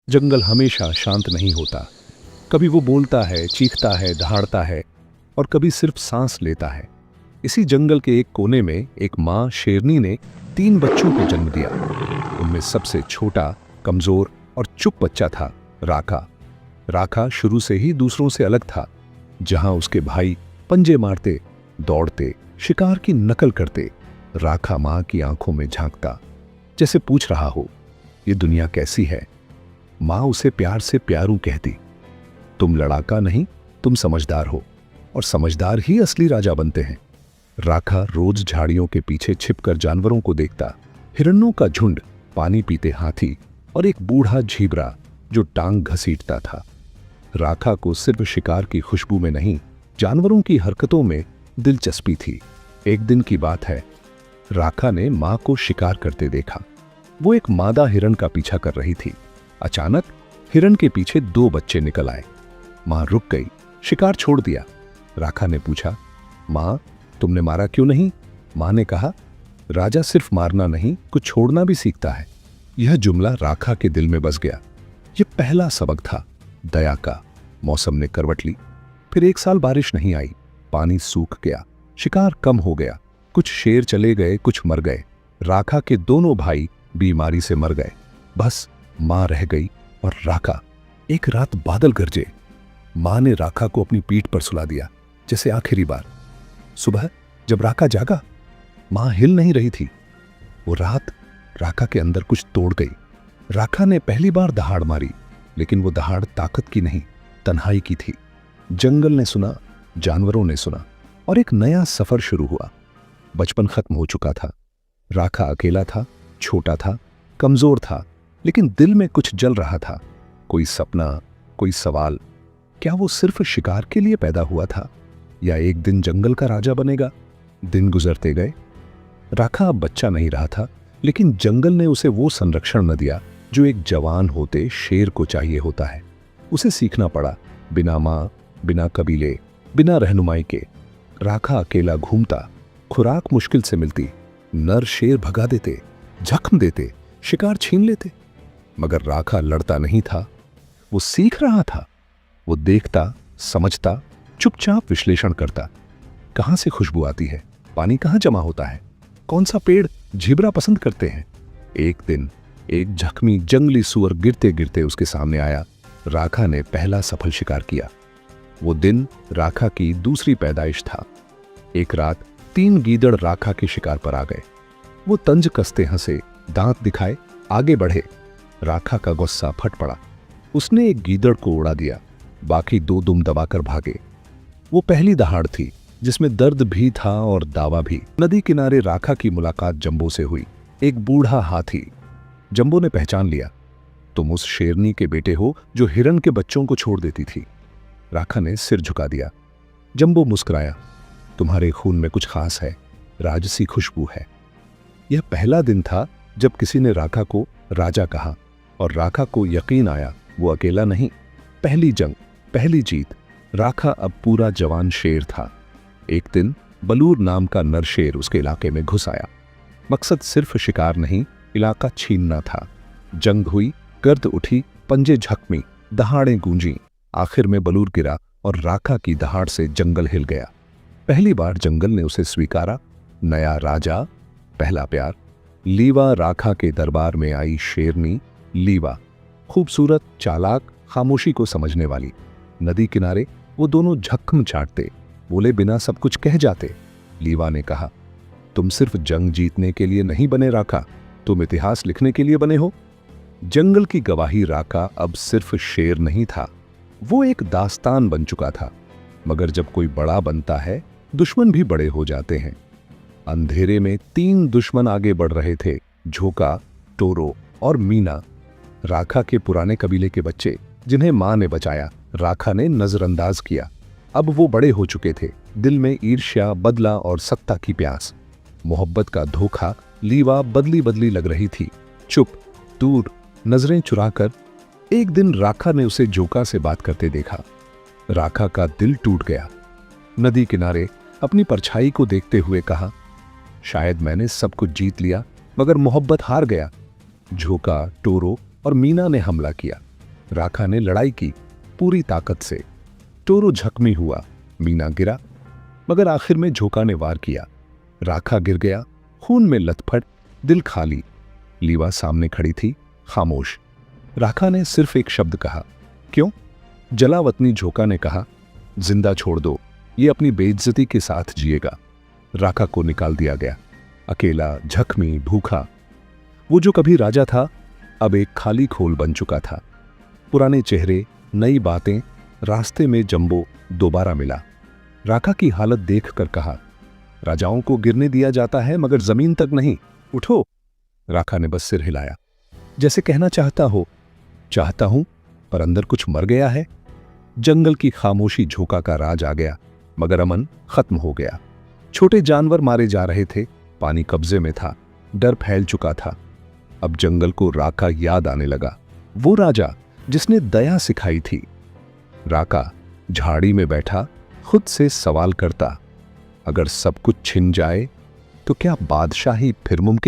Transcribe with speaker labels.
Speaker 1: जंगल हमेशा शांत नहीं होता। कभी वो बोलता है, चीखता है, दहाड़ता है और कभी सिर्फ सांस लेता है। इसी जंगल के एक कोने में एक माँ शेरनी ने 3 बच्चों को जन्म दिया। उनमें सबसे छोटा, कमजोर और चुप बच्चा था राखा। राखा शुरू से ही दूसरों से अलग था। जहां उसके भाई पंजे मारते, दौड़ते, शिकार की नकल करते, राखा माँ की आंखों में झांकता, जैसे पूछ रहा हो, ये दुनिया कैसी है। माँ उसे प्यार से प्यारू कहती, तुम लड़ाका नहीं, तुम समझदार हो, और समझदार ही असली राजा बनते हैं। राखा रोज झाड़ियों के पीछे छिपकर जानवरों को देखता, हिरणों का झुंड, पानी पीते हाथी और एक बूढ़ा झीबरा जो टांग घसीटता था। राखा को सिर्फ शिकार की खुशबू में नहीं, जानवरों की हरकतों में दिलचस्पी थी। एक दिन की बात है, राखा ने मां को शिकार करते देखा। वो एक मादा हिरण का पीछा कर रही थी। अचानक हिरण के पीछे 2 बच्चे निकल आए। मां रुक गई, शिकार छोड़ दिया। राखा ने पूछा, मां, तुमने मारा क्यों नहीं? मां ने कहा, राजा सिर्फ मारना नहीं, कुछ छोड़ना भी सीखता है। यह जुमला राखा के दिल में बस गया। यह पहला सबक था, दया का। मौसम ने करवट ली। फिर 1 साल बारिश नहीं आई, पानी सूख गया, शिकार कम हो गया। कुछ शेर चले गए, कुछ मर गए। राखा के दोनों भाई बीमारी से मर गए। बस मां रह गई और राखा। एक रात बादल गरजे। मां ने राखा को अपनी पीठ पर सुला दिया, जैसे आखिरी बार। सुबह जब राखा जागा, मां हिल नहीं रही थी। वो रात राखा के अंदर कुछ तोड़ गई। राखा ने पहली बार दहाड़ मारी, लेकिन वो दहाड़ ताकत की नहीं, तन्हाई की थी। जंगल ने सुना, जानवरों ने सुना, और एक नया सफर शुरू हुआ। बचपन खत्म हो चुका था। राखा अकेला था, छोटा था, कमजोर था, लेकिन दिल में कुछ जल रहा था। कोई सपना, कोई सवाल। क्या वो सिर्फ शिकार के लिए पैदा हुआ था, या एक दिन जंगल का राजा बनेगा? दिन गुजरते गए। राखा अब बच्चा नहीं रहा था, लेकिन जंगल ने उसे वो संरक्षण न दिया जो एक जवान होते शेर को चाहिए होता है। उसे सीखना पड़ा, बिना माँ, बिना कबीले, बिना रहनुमाई के। राखा अकेला घूमता, खुराक मुश्किल से मिलती, नर शेर भगा देते, जख्म देते, शिकार छीन लेते। मगर राखा लड़ता नहीं था, वो सीख रहा था। वो देखता, समझता, चुपचाप विश्लेषण करता। कहां से खुशबू आती है, पानी कहां जमा होता है, कौन सा पेड़ झिबरा पसंद करते हैं। एक दिन एक जख्मी जंगली सुअर गिरते गिरते उसके सामने आया। राखा ने पहला सफल शिकार किया। वो दिन राखा की दूसरी पैदाइश था। एक रात 3 गीदड़ राखा के शिकार पर आ गए। वो तंज कसते हंसे, दांत दिखाए, आगे बढ़े। राखा का गुस्सा फट पड़ा। उसने एक गीदड़ को उड़ा दिया, बाकी 2 दुम दबाकर भागे। वो पहली दहाड़ थी जिसमें दर्द भी था और दावा भी। नदी किनारे राखा की मुलाकात जंबो से हुई, एक बूढ़ा हाथी। जंबो ने पहचान लिया, तुम उस शेरनी के बेटे हो जो हिरण के बच्चों को छोड़ देती थी। राखा ने सिर झुका दिया। जंबो मुस्कुराया, तुम्हारे खून में कुछ खास है, राजसी खुशबू है। यह पहला दिन था जब किसी ने राखा को राजा कहा, और राखा को यकीन आया वो अकेला नहीं। पहली जंग, पहली जीत। राखा अब पूरा जवान शेर था। एक दिन बलूर नाम का नर शेर उसके इलाके में घुस आया। मकसद सिर्फ शिकार नहीं, इलाका छीनना था। जंग हुई, गर्द उठी, पंजे झकमी, दहाड़ें गूंजी। आखिर में बलूर गिरा और राखा की दहाड़ से जंगल हिल गया। पहली बार जंगल ने उसे स्वीकारा। नया राजा, पहला प्यार। लीवा राखा के दरबार में आई शेरनी लीवा, खूबसूरत, चालाक, खामोशी को समझने वाली। नदी किनारे वो दोनों झक्म चाटते, बोले बिना सब कुछ कह जाते। लीवा ने कहा, तुम सिर्फ जंग जीतने के लिए नहीं बने राखा, तुम इतिहास लिखने के लिए बने हो। जंगल की गवाही राखा अब सिर्फ शेर नहीं था, वो एक दास्तान बन चुका था। मगर जब कोई बड़ा बनता है, दुश्मन भी बड़े हो जाते हैं। अंधेरे में 3 दुश्मन आगे बढ़ रहे थे, झोका, टोरो और मीना। राखा के पुराने कबीले के बच्चे, जिन्हें मां ने बचाया, राखा ने नजरअंदाज किया। अब वो बड़े हो चुके थे, दिल में ईर्ष्या, बदला और सत्ता की प्यास। मोहब्बत का धोखा। लीवा बदली बदली लग रही थी, चुप, दूर, नजरें चुराकर। एक दिन राखा ने उसे जोका से बात करते देखा। राखा का दिल टूट गया। नदी किनारे अपनी परछाई को देखते हुए कहा, शायद मैंने सब कुछ जीत लिया, मगर मोहब्बत हार गया। झोका, टोरो और मीना ने हमला किया। राखा ने लड़ाई की पूरी ताकत से। टोरो जख्मी हुआ, मीना गिरा, मगर आखिर में झोंका ने वार किया। राखा गिर गया, खून में लथपथ, दिल खाली। लीवा सामने खड़ी थी, खामोश। राखा ने सिर्फ एक शब्द कहा, क्यों? जलावतनी झोंका ने कहा, जिंदा छोड़ दो, ये अपनी बेइज्जती के साथ जिएगा। राखा को निकाल दिया गया, अकेला, जख्मी, भूखा। वो जो कभी राजा था, अब एक खाली खोल बन चुका था। पुराने चेहरे, नई बातें। रास्ते में जंबो दोबारा मिला। राखा की हालत देखकर कहा, राजाओं को गिरने दिया जाता है मगर जमीन तक नहीं, उठो। राखा ने बस सिर हिलाया, जैसे कहना चाहता हूं, पर अंदर कुछ मर गया है। जंगल की खामोशी झोंका का राज आ गया, मगर अमन खत्म हो गया। छोटे जानवर मारे जा रहे थे, पानी कब्जे में था, डर फैल चुका था। अब जंगल को राखा याद आने लगा, वो राजा जिसने दया सिखाई थी। राखा झाड़ी में बैठा खुद से सवाल करता, अगर सब कुछ छिन जाए तो क्या बादशाही फिर मुमकिन?